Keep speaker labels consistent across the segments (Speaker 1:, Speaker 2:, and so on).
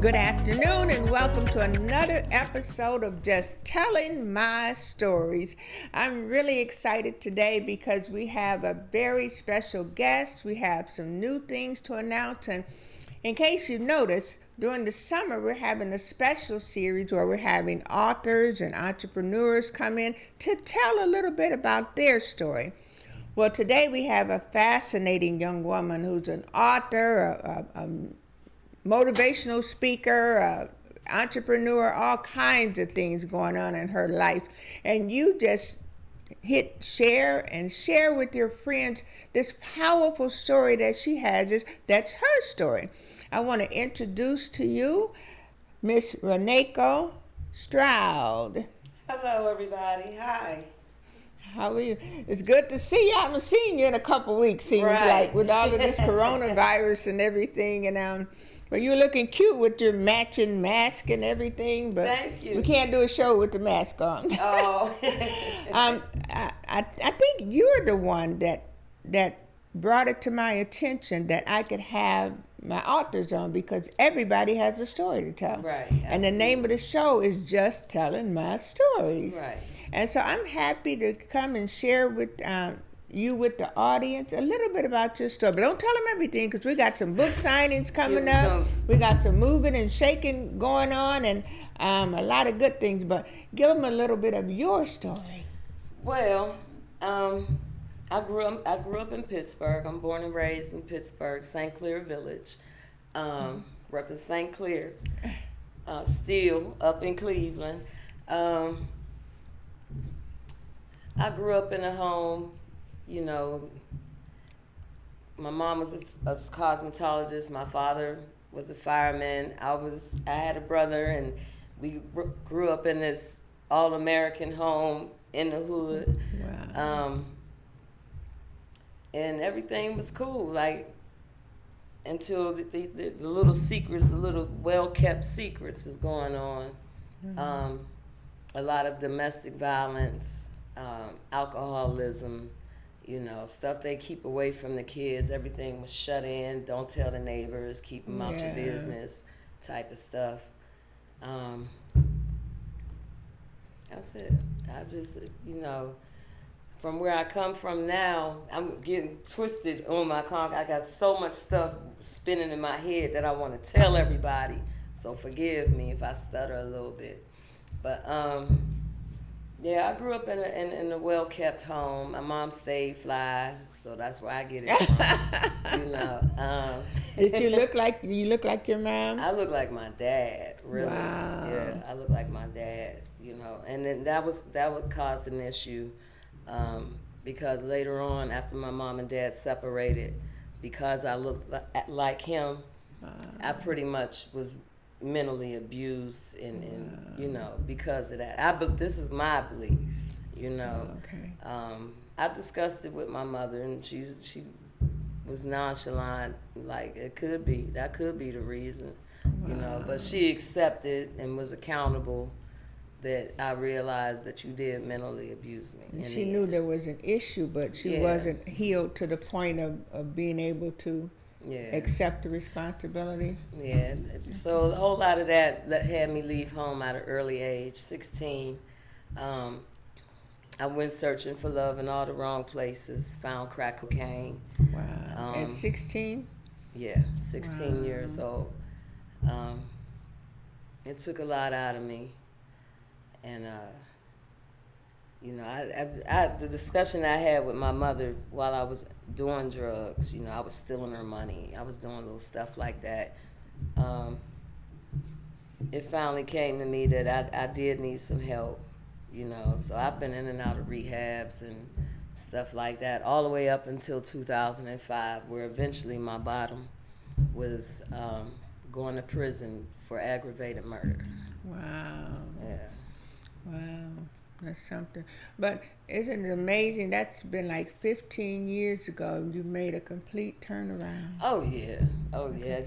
Speaker 1: Good afternoon and welcome to another episode of Just Telling My Stories. I'm really excited today because we have a very special guest. We have some new things to announce, and in case you noticed, during the summer we're having a special series where we're having authors and entrepreneurs come in to tell a little bit about their story. Well, today we have a fascinating young woman who's an author, a motivational speaker, entrepreneur, all kinds of things going on in her life. And you just hit share and share with your friends this powerful story that she has. That's her story. I want to introduce to you Miss Reneko Stroud.
Speaker 2: Hello, everybody. Hi.
Speaker 1: How are you? It's good to see you. I haven't seen you in a couple weeks, seems like, with all of this coronavirus and everything. And but you're looking cute with your matching mask and everything. But
Speaker 2: thank you.
Speaker 1: We can't do a show with the mask on.
Speaker 2: Oh.
Speaker 1: I think you're the one that brought it to my attention that I could have my authors on, because everybody has a story to tell.
Speaker 2: Right.
Speaker 1: And the name of the show is Just Telling My Stories.
Speaker 2: Right.
Speaker 1: And so I'm happy to come and share with you with the audience a little bit about your story. But don't tell them everything, because we got some book signings coming up. We got some moving and shaking going on, and a lot of good things. But give them a little bit of your story.
Speaker 2: Well, I grew up in Pittsburgh. I'm born and raised in Pittsburgh, St. Clair Village. Represent St. Clair. Still up in Cleveland. I grew up in a home, you know, my mom was a cosmetologist, my father was a fireman, I had a brother, and we grew up in this all-American home in the hood.
Speaker 1: Wow.
Speaker 2: And everything was cool, like, until the little secrets, the little well-kept secrets was going on. Mm-hmm. A lot of domestic violence, alcoholism, you know, stuff they keep away from the kids. Everything was shut in. Don't tell the neighbors. Keep them out your business type of stuff. That's it. I just, you know, from where I come from now, I'm getting twisted on my I got so much stuff spinning in my head that I want to tell everybody. So forgive me if I stutter a little bit. But, yeah, I grew up in a well-kept home. My mom stayed fly, so that's where I get it from. You know.
Speaker 1: Did you look like your mom?
Speaker 2: I look like my dad, really.
Speaker 1: Wow.
Speaker 2: Yeah, I look like my dad. You know, and then that would cause an issue, because later on, after my mom and dad separated, because I looked like him, I pretty much was mentally abused and you know, because of that. This is my belief, you know.
Speaker 1: Okay.
Speaker 2: I discussed it with my mother, and she was nonchalant, like that could be the reason. You know, but she accepted and was accountable that I realized that you did mentally abuse me.
Speaker 1: And she knew there was an issue, but she wasn't healed to the point of being able to accept the responsibility. Yeah,
Speaker 2: so a whole lot of that had me leave home at an early age, 16. I went searching for love in all the wrong places, found crack cocaine.
Speaker 1: Wow. At 16?
Speaker 2: Yeah, 16 years old. It took a lot out of me. And, you know, the discussion I had with my mother while I was doing drugs, you know, I was stealing her money. I was doing little stuff like that. It finally came to me that I did need some help, you know. So I've been in and out of rehabs and stuff like that all the way up until 2005, where eventually my bottom was going to prison for aggravated murder.
Speaker 1: Wow.
Speaker 2: Yeah.
Speaker 1: Wow. That's something. But isn't it amazing? That's been like 15 years ago. You made a complete turnaround.
Speaker 2: Oh, yeah. Oh, yeah.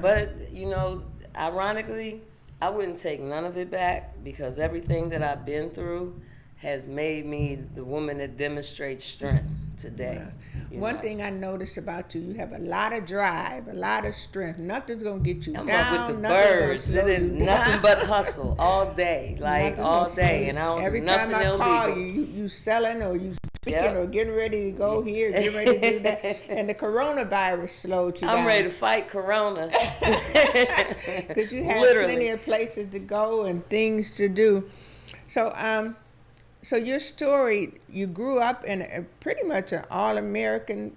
Speaker 2: But, you know, ironically, I wouldn't take none of it back, because everything that I've been through has made me the woman that demonstrates strength today.
Speaker 1: Wow. One thing I noticed about you, you have a lot of drive, a lot of strength. Nothing's gonna get you
Speaker 2: I'm
Speaker 1: down.
Speaker 2: up with the
Speaker 1: Nothing's
Speaker 2: birds.
Speaker 1: gonna slow you
Speaker 2: Nothing
Speaker 1: down.
Speaker 2: but hustle all day, like
Speaker 1: Nothing's
Speaker 2: all
Speaker 1: gonna slow
Speaker 2: day,
Speaker 1: you.
Speaker 2: and I don't
Speaker 1: Every
Speaker 2: do
Speaker 1: time
Speaker 2: nothing
Speaker 1: I
Speaker 2: illegal.
Speaker 1: call you selling or you speaking
Speaker 2: Yep.
Speaker 1: or getting ready to go here, getting ready to do that, and the coronavirus slowed you down.
Speaker 2: I'm ready to fight Corona.
Speaker 1: Because you have
Speaker 2: Literally.
Speaker 1: plenty of places to go and things to do. So your story, you grew up in pretty much an all-American,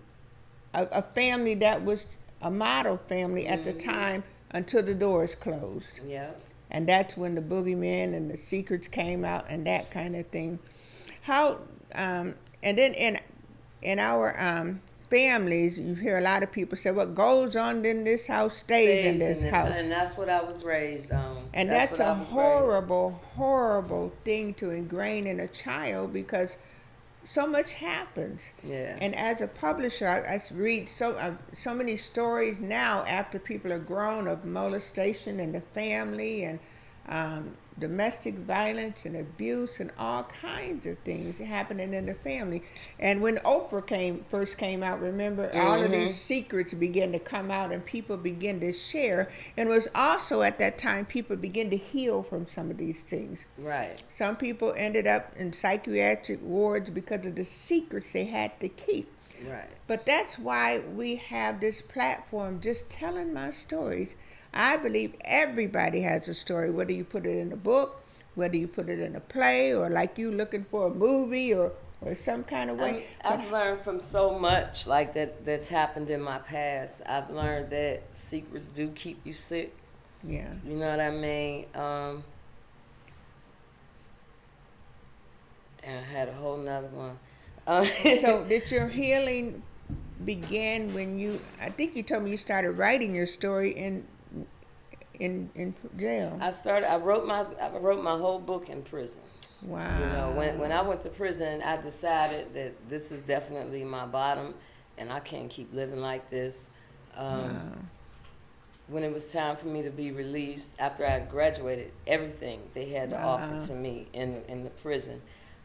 Speaker 1: a family that was a model family at the time until the doors closed.
Speaker 2: Yeah.
Speaker 1: And that's when the boogeyman and the secrets came out and that kind of thing. How, and then in our families, you hear a lot of people say, what goes on in this house stays in this house.
Speaker 2: And that's what I was raised on.
Speaker 1: And that's a horrible, horrible thing to ingrain in a child because so much happens.
Speaker 2: Yeah.
Speaker 1: And as a publisher, I read so many stories now after people are grown of molestation in the family and domestic violence and abuse and all kinds of things happening in the family. And when Oprah first came out, remember, all of these secrets began to come out and people began to share. And it was also at that time people began to heal from some of these things.
Speaker 2: Right.
Speaker 1: Some people ended up in psychiatric wards because of the secrets they had to keep.
Speaker 2: Right.
Speaker 1: But that's why we have this platform, just telling my stories. I believe everybody has a story, whether you put it in a book, whether you put it in a play, or like you looking for a movie or some kind of way.
Speaker 2: I've learned from so much like that's happened in my past. I've learned that secrets do keep you sick.
Speaker 1: Yeah.
Speaker 2: You know what I mean? And I had a whole nother one.
Speaker 1: So did your healing begin when I think you told me you started writing your story in jail.
Speaker 2: I wrote my whole book in prison.
Speaker 1: Wow.
Speaker 2: You know, when I went to prison, I decided that this is definitely my bottom, and I can't keep living like this.
Speaker 1: Wow.
Speaker 2: When it was time for me to be released, after I graduated, everything they had to offer to me in the prison.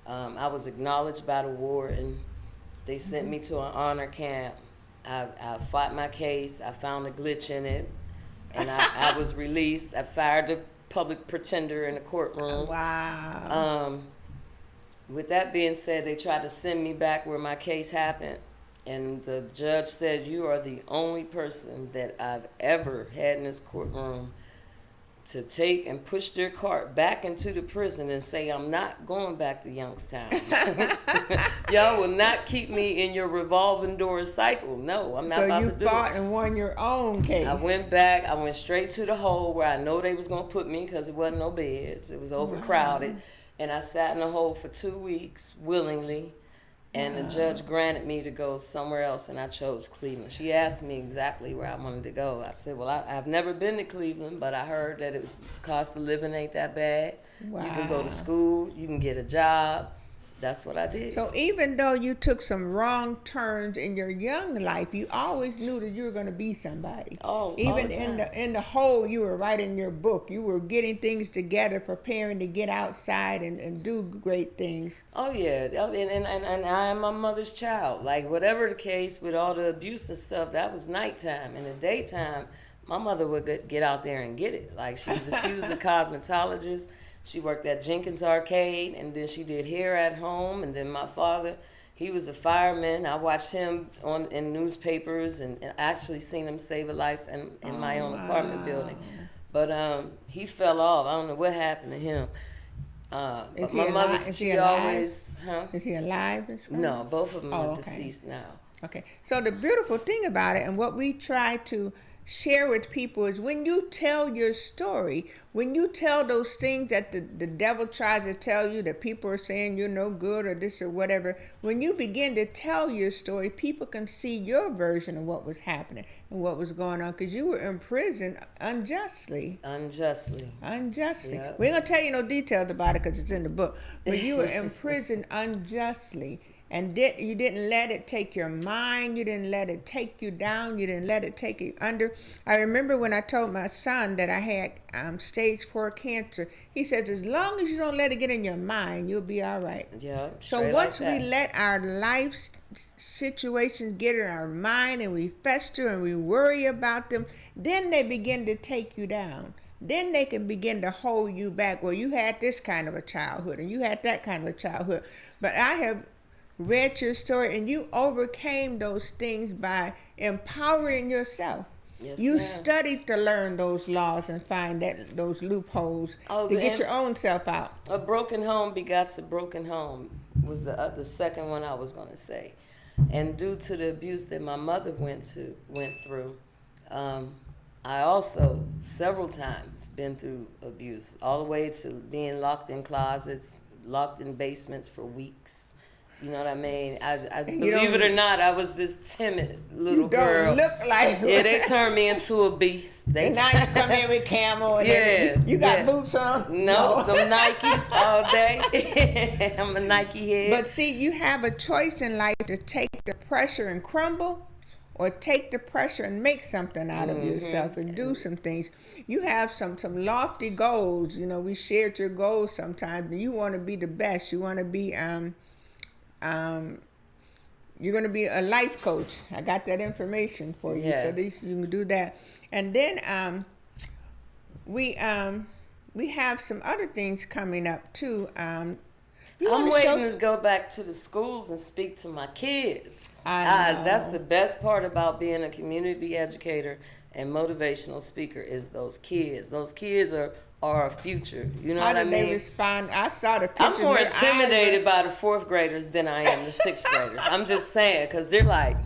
Speaker 2: I was acknowledged by the warden. They sent me to an honor camp. I fought my case. I found a glitch in it, and I was released. I fired the public pretender in the courtroom.
Speaker 1: Wow.
Speaker 2: With that being said, they tried to send me back where my case happened, and the judge said, "You are the only person that I've ever had in this courtroom to take and push their cart back into the prison and say, I'm not going back to Youngstown. Y'all will not keep me in your revolving door cycle. No, I'm not about to do it."
Speaker 1: So you fought and won your own case.
Speaker 2: I went back. I went straight to the hole where I know they was going to put me because it wasn't no beds. It was overcrowded. Wow. And I sat in the hole for 2 weeks willingly. And the judge granted me to go somewhere else, and I chose Cleveland. She asked me exactly where I wanted to go. I said, well, I've never been to Cleveland, but I heard that it was cost of living ain't that bad. Wow. You can go to school. You can get a job. That's what I did.
Speaker 1: So even though you took some wrong turns in your young life, you always knew that you were going to be somebody.
Speaker 2: Oh,
Speaker 1: even in the hole you were writing your book, you were getting things together, preparing to get outside and do great things.
Speaker 2: Oh yeah, and I am my mother's child. Like whatever the case with all the abuse and stuff, that was nighttime. In the daytime, my mother would get out there and get it. Like she was a cosmetologist. She worked at Jenkins Arcade, and then she did hair at home. And then my father, he was a fireman. I watched him in newspapers and actually seen him save a life in my own apartment building. But he fell off. I don't know what happened to him. But my mother, she always,
Speaker 1: Is he alive?
Speaker 2: No, both of them are deceased now.
Speaker 1: Okay. So the beautiful thing about it, and what we try to share with people, is when you tell your story, when you tell those things that the devil tries to tell you, that people are saying you're no good or this or whatever, when you begin to tell your story, people can see your version of what was happening and what was going on, because you were in prison unjustly.
Speaker 2: Unjustly.
Speaker 1: Yep. We ain't gonna tell you no details about it because it's in the book, but you were in prison unjustly. and you didn't let it take your mind, you didn't let it take you down, you didn't let it take you under. I remember when I told my son that I had stage 4 cancer, he says, as long as you don't let it get in your mind, you'll be all right.
Speaker 2: Yeah.
Speaker 1: So once we let our life situations get in our mind and we fester and we worry about them, then they begin to take you down. Then they can begin to hold you back. Well, you had this kind of a childhood and you had that kind of a childhood. But I have read your story and you overcame those things by empowering yourself.
Speaker 2: Yes,
Speaker 1: you
Speaker 2: ma'am.
Speaker 1: Studied to learn those laws and find those loopholes to get your own self out.
Speaker 2: A broken home begets a broken home was the second one I was going to say. And due to the abuse that my mother went through, I also several times been through abuse, all the way to being locked in closets, locked in basements for weeks. You know what I mean? I believe it or not, I was this timid little girl.
Speaker 1: You don't look like
Speaker 2: Yeah, they turned me into a beast.
Speaker 1: And now you come in with camo and everything. You got boots on?
Speaker 2: No, them Nikes all day. I'm a Nike head.
Speaker 1: But see, you have a choice in life to take the pressure and crumble, or take the pressure and make something out of yourself and do some things. You have some lofty goals. You know, we shared your goals sometimes, but you want to be the best. You want to be you're going to be a life coach. I got that information for you, so at least you can do that. And then we have some other things coming up too.
Speaker 2: I'm waiting to go back to the schools and speak to my kids. That's the best part about being a community educator and motivational speaker is those kids. Those kids are our future. You know what I mean? How did
Speaker 1: they respond? I saw the pictures.
Speaker 2: I'm more intimidated by the 4th graders than I am the 6th graders. I'm just saying, because they're like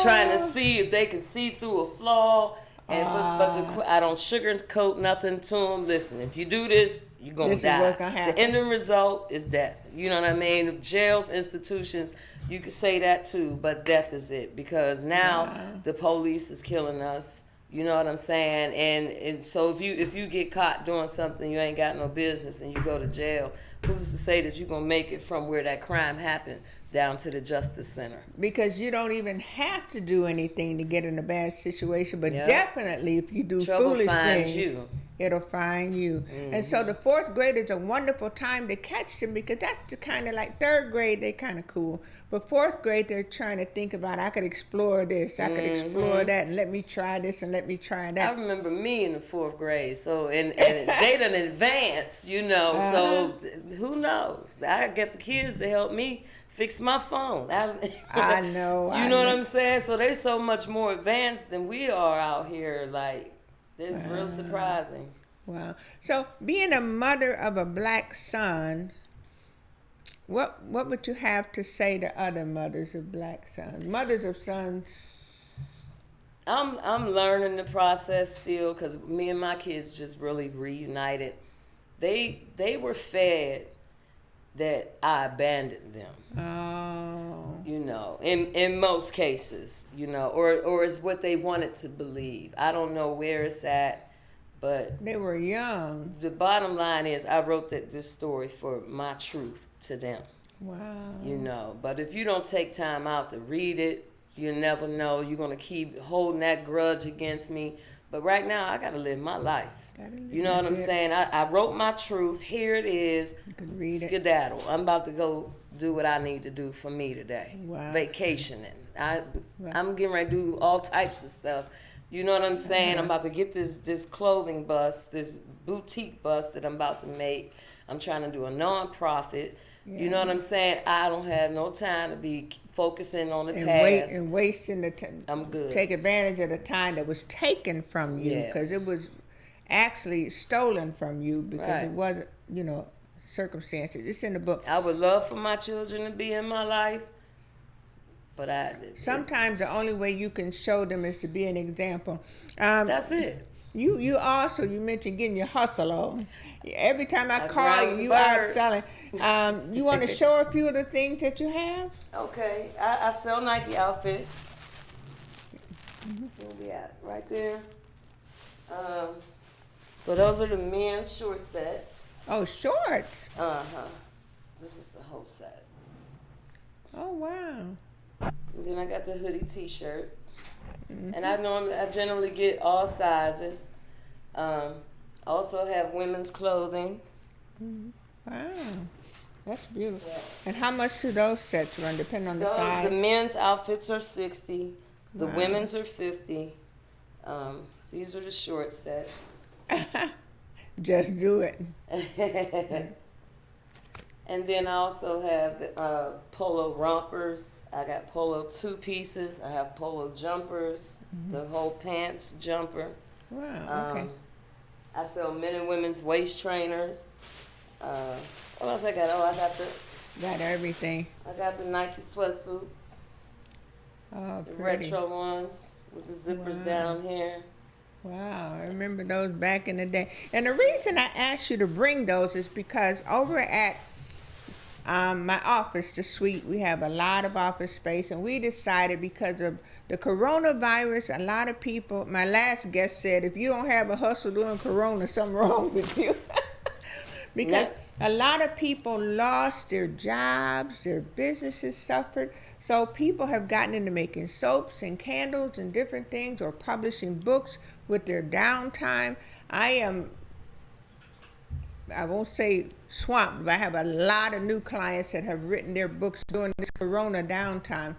Speaker 2: trying to see if they can see through a flaw. And I don't sugarcoat nothing to them. Listen, if you do this, you're going to die. The ending result is death. You know what I mean? Jails, institutions, you could say that too, but death is it. Because now the police is killing us. You know what I'm saying? And so if you get caught doing something you ain't got no business and you go to jail, who's to say that you're going to make it from where that crime happened down to the justice center?
Speaker 1: Because you don't even have to do anything to get in a bad situation, but definitely if you do
Speaker 2: Trouble
Speaker 1: foolish
Speaker 2: finds
Speaker 1: things,
Speaker 2: you.
Speaker 1: It'll find you. And so the 4th grade is a wonderful time to catch them, because that's kind of like 3rd grade, they're kind of cool. But 4th grade, they're trying to think about, I could explore this, I could explore that, and let me try this and let me try that.
Speaker 2: I remember me in the 4th grade, so and they done advance, you know, so who knows? I get the kids to help me fix my phone.
Speaker 1: I know.
Speaker 2: You know what I'm saying? So they so much more advanced than we are out here. Like, it's real surprising.
Speaker 1: Wow. So being a mother of a black son, what would you have to say to other mothers of black sons, mothers of sons?
Speaker 2: I'm learning the process still, because me and my kids just really reunited. They were fed that I abandoned them.
Speaker 1: Oh.
Speaker 2: You know, in most cases, you know, or it's what they wanted to believe. I don't know where it's at, but
Speaker 1: they were young.
Speaker 2: The bottom line is I wrote this story for my truth to them.
Speaker 1: Wow.
Speaker 2: You know, but if you don't take time out to read it, you never know. You're going to keep holding that grudge against me. But right now, I got to live my life. You know what I'm saying? I wrote my truth. Here it is.
Speaker 1: You can read
Speaker 2: Skedaddle. I'm about to go do what I need to do for me today.
Speaker 1: Wow.
Speaker 2: Vacationing. I'm getting ready to do all types of stuff. You know what I'm saying? I'm about to get this clothing bust, this boutique bust that I'm about to make. I'm trying to do a non-profit. Yeah. You know what I'm saying? I don't have no time to be focusing on the past.
Speaker 1: And wasting the time.
Speaker 2: I'm good.
Speaker 1: Take advantage of the time that was taken from you, because it was actually stolen from you, because it wasn't, you know, circumstances. It's in the book.
Speaker 2: I would love for my children to be in my life, but
Speaker 1: sometimes the only way you can show them is to be an example.
Speaker 2: That's it.
Speaker 1: You mentioned getting your hustle on. Every time I call you, you are selling. You want to show a few of the things that you have?
Speaker 2: Okay, I sell Nike outfits. Where we at? Right there. So those are the men's short sets.
Speaker 1: Oh, shorts.
Speaker 2: This is the whole set.
Speaker 1: Oh, wow.
Speaker 2: And then I got the hoodie T-shirt, and I generally get all sizes. Also have women's clothing.
Speaker 1: Wow. That's beautiful.
Speaker 2: So,
Speaker 1: And how much do those sets run, depending on the size?
Speaker 2: the men's outfits are 60. The
Speaker 1: Wow.
Speaker 2: women's are 50. These are the short sets.
Speaker 1: Just do it.
Speaker 2: And then I also have the polo rompers. I got polo two pieces. I have polo jumpers, the whole pants jumper.
Speaker 1: Wow, okay.
Speaker 2: I sell men and women's waist trainers. What else I got? Oh,
Speaker 1: Got everything.
Speaker 2: I got the Nike sweatsuits,
Speaker 1: Oh,
Speaker 2: the
Speaker 1: pretty.
Speaker 2: retro ones with the zippers
Speaker 1: Wow.
Speaker 2: down here.
Speaker 1: Wow, I remember those back in the day. And the reason I asked you to bring those is because over at my office, the suite, we have a lot of office space, and we decided because of the coronavirus, a lot of people, my last guest said, if you don't have a hustle during corona, something wrong with you. Because a lot of people lost their jobs, their businesses suffered. So people have gotten into making soaps and candles and different things, or publishing books with their downtime. I won't say swamped, but I have a lot of new clients that have written their books during this corona downtime.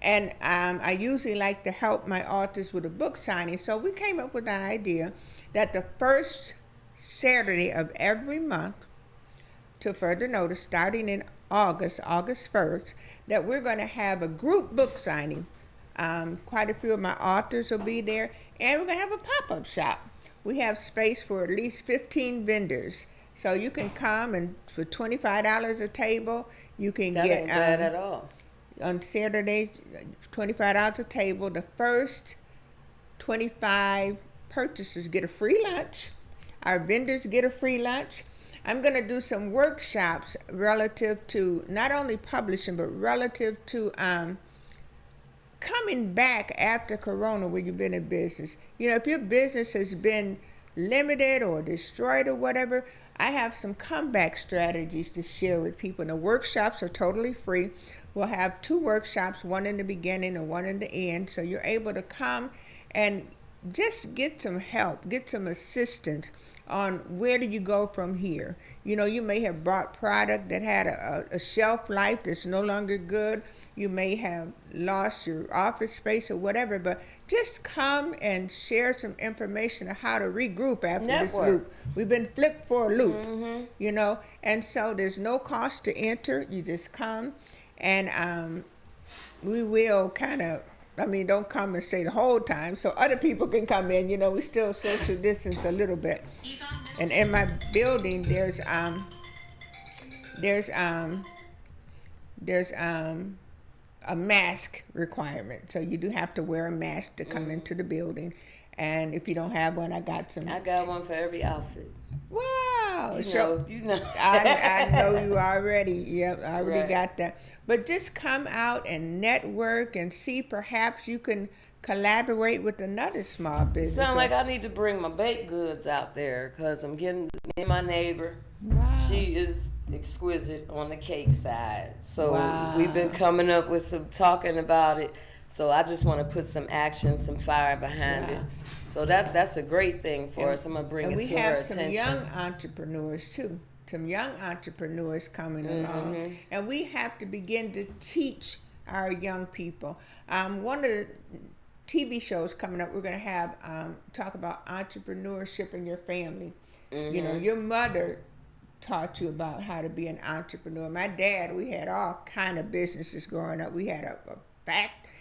Speaker 1: And I usually like to help my authors with a book signing. So we came up with the idea that the first Saturday of every month, to further notice, starting in August 1st, that we're going to have a group book signing. Quite a few of my authors will be there, and we're going to have a pop-up shop. We have space for at least 15 vendors. So you can come, and for $25 a table, you can
Speaker 2: That
Speaker 1: get
Speaker 2: ain't bad at all.
Speaker 1: on Saturdays, $25 a table. The first 25 purchasers get a free lunch. Our vendors get a free lunch. I'm going to do some workshops relative to not only publishing, but relative to coming back after Corona where you've been in business. You know, if your business has been limited or destroyed or whatever, I have some comeback strategies to share with people. And the workshops are totally free. We'll have 2 workshops, one in the beginning and one in the end. So you're able to come and just get some help, get some assistance on where do you go from here. You know, you may have bought product that had a shelf life that's no longer good. You may have lost your office space or whatever, but just come and share some information on how to regroup after this loop. We've been flipped for a loop, you know, and so there's no cost to enter. You just come, and we will don't come and stay the whole time, so other people can come in. You know, we still social distance a little bit. And in my building, there's a mask requirement, so you do have to wear a mask to come into the building. And if you don't have one, I got
Speaker 2: one for every outfit.
Speaker 1: Wow.
Speaker 2: You know.
Speaker 1: I know you already. Yep, I already got that. But just come out and network and see perhaps you can collaborate with another small business.
Speaker 2: Sound like I need to bring my baked goods out there, because I'm getting me and my neighbor.
Speaker 1: Wow.
Speaker 2: She is exquisite on the cake side. So
Speaker 1: Wow.
Speaker 2: we've been coming up with some talking about it. So I just want to put some action, some fire behind it. So that's a great thing for us. I'm going to bring it to her attention.
Speaker 1: And we have some young entrepreneurs too. Some young entrepreneurs coming along. And we have to begin to teach our young people. One of the TV shows coming up, we're going to have talk about entrepreneurship in your family. You know, your mother taught you about how to be an entrepreneur. My dad, we had all kind of businesses growing up. We had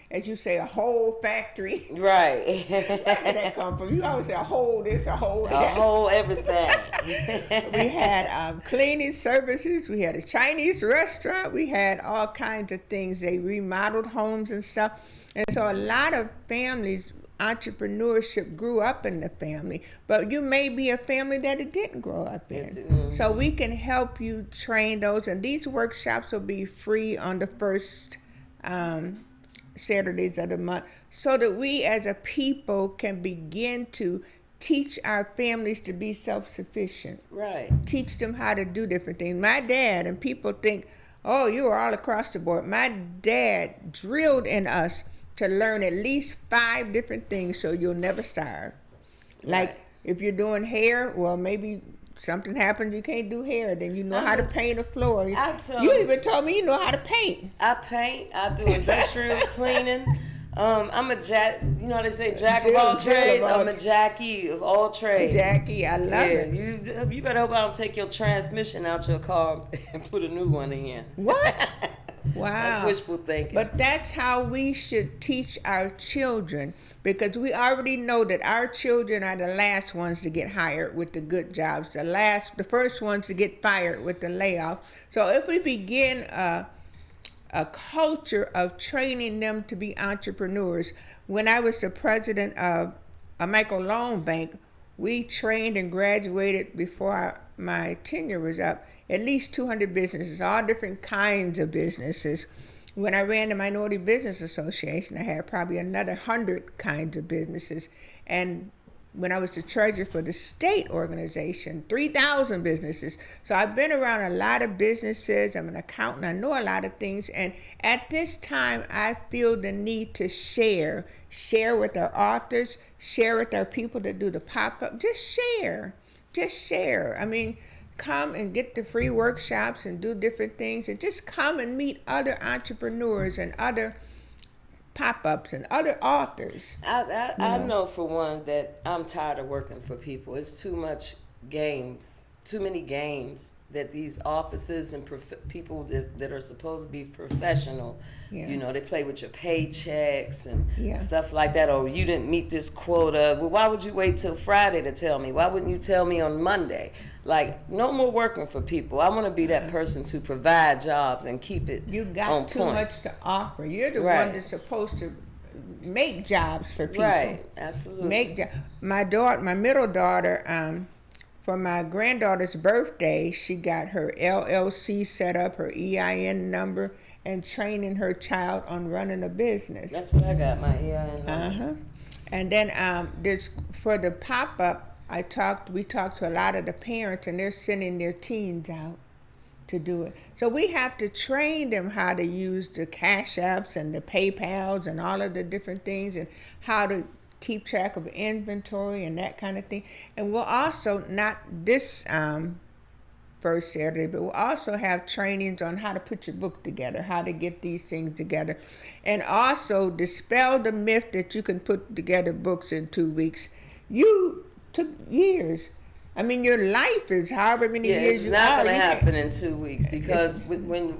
Speaker 1: as you say, a whole factory.
Speaker 2: Right.
Speaker 1: Where did that come from? You always say a whole this, a whole that.
Speaker 2: A whole everything.
Speaker 1: We had cleaning services. We had a Chinese restaurant. We had all kinds of things. They remodeled homes and stuff. And so a lot of families, entrepreneurship grew up in the family. But you may be a family that it didn't grow up in. So we can help you train those. And these workshops will be free on the first Saturdays of the month, so that we as a people can begin to teach our families to be self-sufficient.
Speaker 2: Right.
Speaker 1: Teach them how to do different things. My dad, and people think, Oh, you were all across the board. My dad drilled in us to learn at least 5 different things so you'll never starve. Like,
Speaker 2: Right.
Speaker 1: if you're doing hair, well, maybe something happens, you can't do hair. Then you know how to paint a floor. You even told me you know how to paint.
Speaker 2: I paint. I do industrial cleaning. I'm a you know how they say jack of all trades. I'm a Jackie of all trades.
Speaker 1: Jackie, I love it.
Speaker 2: You better hope I don't take your transmission out your car and put a new one in.
Speaker 1: What? Wow.
Speaker 2: That's wishful thinking.
Speaker 1: But that's how we should teach our children, because we already know that our children are the last ones to get hired with the good jobs, the first ones to get fired with the layoff. So if we begin a culture of training them to be entrepreneurs. When I was the president of a microloan bank, we trained and graduated before my tenure was up at least 200 businesses, all different kinds of businesses. When I ran the Minority Business Association, I had probably another 100 kinds of businesses. And when I was the treasurer for the state organization, 3,000 businesses. So I've been around a lot of businesses. I'm an accountant. I know a lot of things. And at this time, I feel the need to share with our authors, share with our people that do the pop-up. Just share. I mean, come and get the free workshops and do different things, and just come and meet other entrepreneurs and other pop-ups and other authors.
Speaker 2: I know for one that I'm tired of working for people. It's too many games that these offices and people that are supposed to be professional, you know, they play with your paychecks and stuff like that. Oh, you didn't meet this quota. Well, why would you wait till Friday to tell me? Why wouldn't you tell me on Monday? Like, no more working for people. I want to be that person to provide jobs and keep it on point.
Speaker 1: You got too much to offer. You're the one that's supposed to make jobs for people.
Speaker 2: Right, absolutely.
Speaker 1: My middle daughter, for my granddaughter's birthday, she got her LLC set up, her EIN number, and training her child on running a business.
Speaker 2: That's what I got, my EIN number.
Speaker 1: And then for the pop-up, we talked to a lot of the parents, and they're sending their teens out to do it. So we have to train them how to use the Cash Apps and the PayPals and all of the different things, and how to keep track of inventory and that kind of thing. And we'll also, not this first Saturday, but we'll also have trainings on how to put your book together, how to get these things together, and also dispel the myth that you can put together books in 2 weeks. You took years. I mean, your life is however many years you are.
Speaker 2: It's not going to happen in 2 weeks, because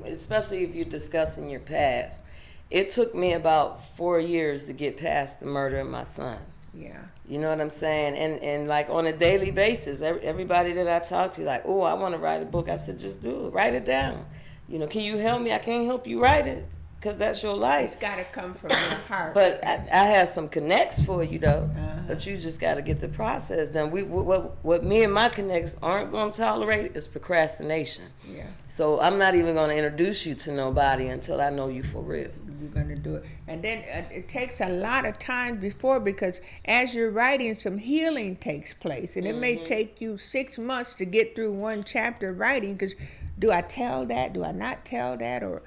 Speaker 2: especially if you're discussing your past, it took me about 4 years to get past the murder of my son.
Speaker 1: Yeah.
Speaker 2: You know what I'm saying? And like on a daily basis, everybody that I talk to, like, oh, I want to write a book. I said, just do it. Write it down. You know, can you help me? I can't help you write it, because that's your life.
Speaker 1: It's got to come from your heart.
Speaker 2: But I have some connects for you, though. But you just got to get the process done. What me and my connects aren't going to tolerate is procrastination.
Speaker 1: Yeah.
Speaker 2: So I'm not even going to introduce you to nobody until I know you for real.
Speaker 1: You're going to do it. And then it takes a lot of time before, because as you're writing, some healing takes place. And it may take you 6 months to get through one chapter of writing, because do I tell that? Do I not tell that? Or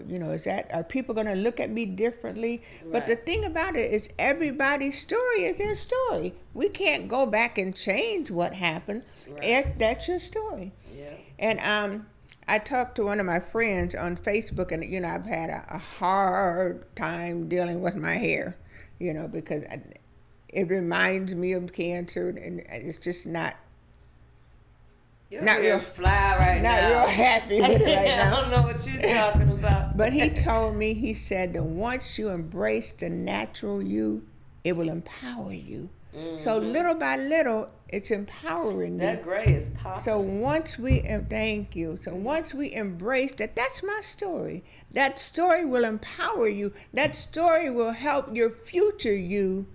Speaker 1: you know, are people going to look at me differently? Right. But the thing about it is, everybody's story is their story. We can't go back and change what happened. Right. That's your story. Yeah. And I talked to one of my friends on Facebook, and you know, I've had a hard time dealing with my hair, you know, because it reminds me of cancer, and it's just not.
Speaker 2: You're not real fly right now.
Speaker 1: Not real happy with it right now.
Speaker 2: I don't know what you're talking about.
Speaker 1: But he told me, he said that once you embrace the natural you, it will empower you. Mm-hmm. So little by little, it's empowering you.
Speaker 2: That gray is popping.
Speaker 1: So once we, thank you. So once we embrace that's my story. That story will empower you. That story will help your future you,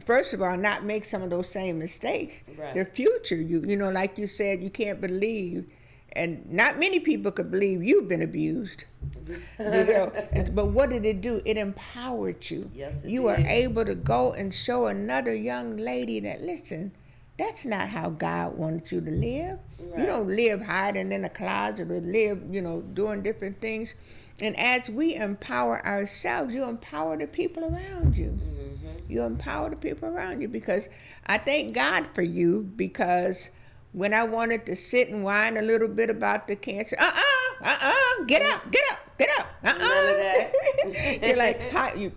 Speaker 1: first of all, not make some of those same mistakes. Right. The future you know, like you said, you can't believe, and not many people could believe you've been abused. You know, but what did it do? It empowered you.
Speaker 2: Yes, it
Speaker 1: you
Speaker 2: did.
Speaker 1: are able to go and show another young lady that, listen, That's not how God wants you to live.
Speaker 2: Right.
Speaker 1: You don't live hiding in a closet or live, doing different things. And as we empower ourselves, you empower the people around you. You empower the people around you, because I thank God for you, because when I wanted to sit and whine a little bit about the cancer, get up.
Speaker 2: None of that.
Speaker 1: You're like, how you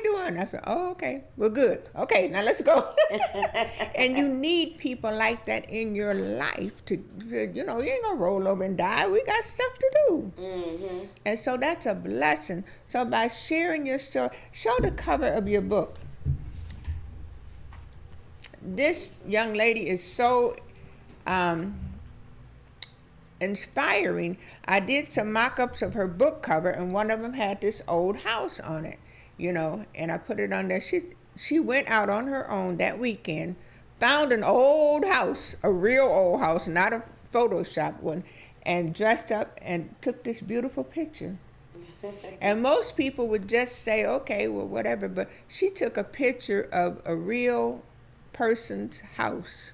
Speaker 1: doing? I said, oh, okay, we're good. Okay, now let's go. And you need people like that in your life to, you ain't gonna roll over and die. We got stuff to do. And so that's a blessing. So by sharing your story, show the cover of your book. This young lady is so inspiring. I did some mock-ups of her book cover, and one of them had this old house on it, and I put it on there. She went out on her own that weekend, found an old house, a real old house, not a Photoshop one, and dressed up and took this beautiful picture. And most people would just say, okay, well, whatever, but she took a picture of a real person's house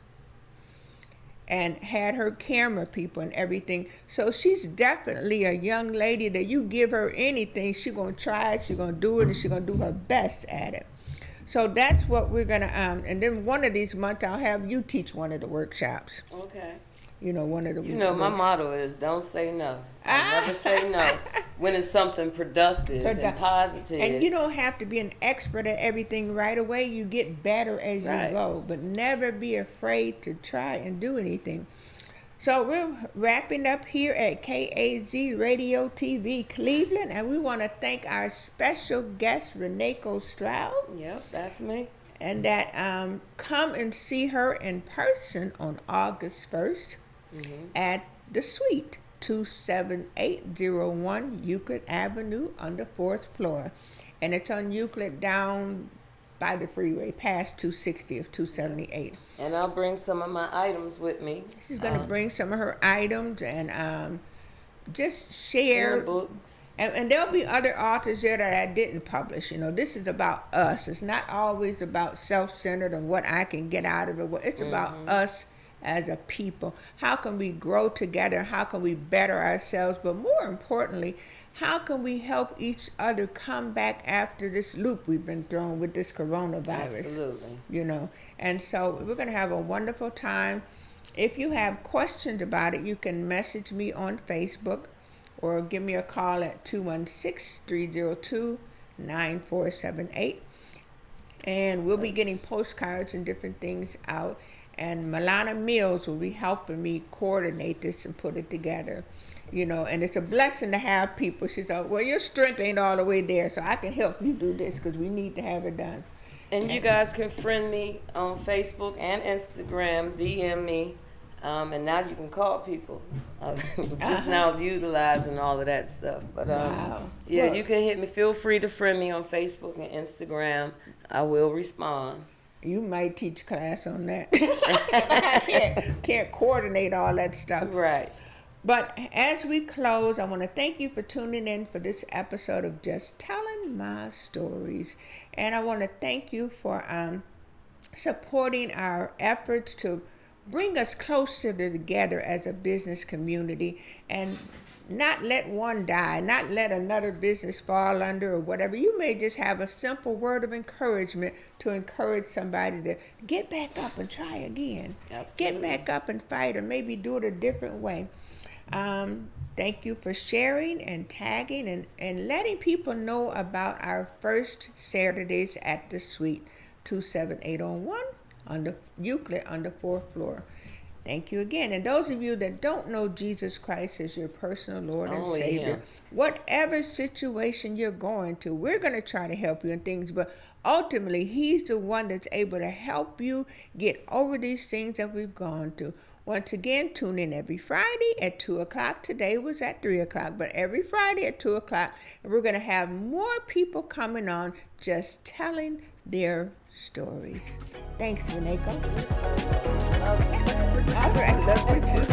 Speaker 1: and had her camera people and everything. So she's definitely a young lady that you give her anything, she's going to try it, she's going to do it, and she's going to do her best at it. So that's what we're going to, and then one of these months I'll have you teach one of the workshops.
Speaker 2: Okay.
Speaker 1: One of the
Speaker 2: my motto is don't say no. I never say no when it's something productive and positive.
Speaker 1: And you don't have to be an expert at everything right away. You get better as you go, but never be afraid to try and do anything. So we're wrapping up here at KAZ Radio TV Cleveland, and we want to thank our special guest, Reneko Stroud.
Speaker 2: Yep, that's me.
Speaker 1: And that come and see her in person on August 1st at the Suite, 27801 Euclid Avenue on the 4th floor. And it's on Euclid down by the freeway, past 260 of 278.
Speaker 2: And I'll bring some of my items with me.
Speaker 1: She's going to bring some of her items and just share
Speaker 2: books.
Speaker 1: And there'll be other authors there that I didn't publish. This is about us. It's not always about self-centered and what I can get out of it. It's about us as a people. How can we grow together? How can we better ourselves? But more importantly, how can we help each other come back after this loop we've been thrown with this coronavirus?
Speaker 2: Absolutely.
Speaker 1: And so we're going to have a wonderful time. If you have questions about it, you can message me on Facebook or give me a call at 216-302-9478. And we'll be getting postcards and different things out. And Milana Mills will be helping me coordinate this and put it together. And it's a blessing to have people. She said, well, your strength ain't all the way there, so I can help you do this because we need to have it done.
Speaker 2: And you guys can friend me on Facebook and Instagram, DM me, and now you can call people. Just now utilizing all of that stuff. But
Speaker 1: wow.
Speaker 2: Yeah,
Speaker 1: Look,
Speaker 2: you can hit me. Feel free to friend me on Facebook and Instagram. I will respond.
Speaker 1: You might teach class on that. I can't coordinate all that stuff.
Speaker 2: Right.
Speaker 1: But as we close, I want to thank you for tuning in for this episode of Just Telling My Stories. And I want to thank you for supporting our efforts to bring us closer together as a business community and not let one die, not let another business fall under or whatever. You may just have a simple word of encouragement to encourage somebody to get back up and try again.
Speaker 2: Absolutely.
Speaker 1: Get back up and fight, or maybe do it a different way. Thank you for sharing and tagging and letting people know about our first Saturdays at the Suite, 27801 on the Euclid on the 4th floor. Thank you again. And those of you that don't know Jesus Christ as your personal Lord and Savior, whatever situation you're going to, we're going to try to help you in things, but ultimately, He's the one that's able to help you get over these things that we've gone through. Once again, tune in every Friday at 2 o'clock. Today was at 3 o'clock, but every Friday at 2 o'clock, and we're going to have more people coming on just telling their stories. Thanks, Reneko. All right, love you too.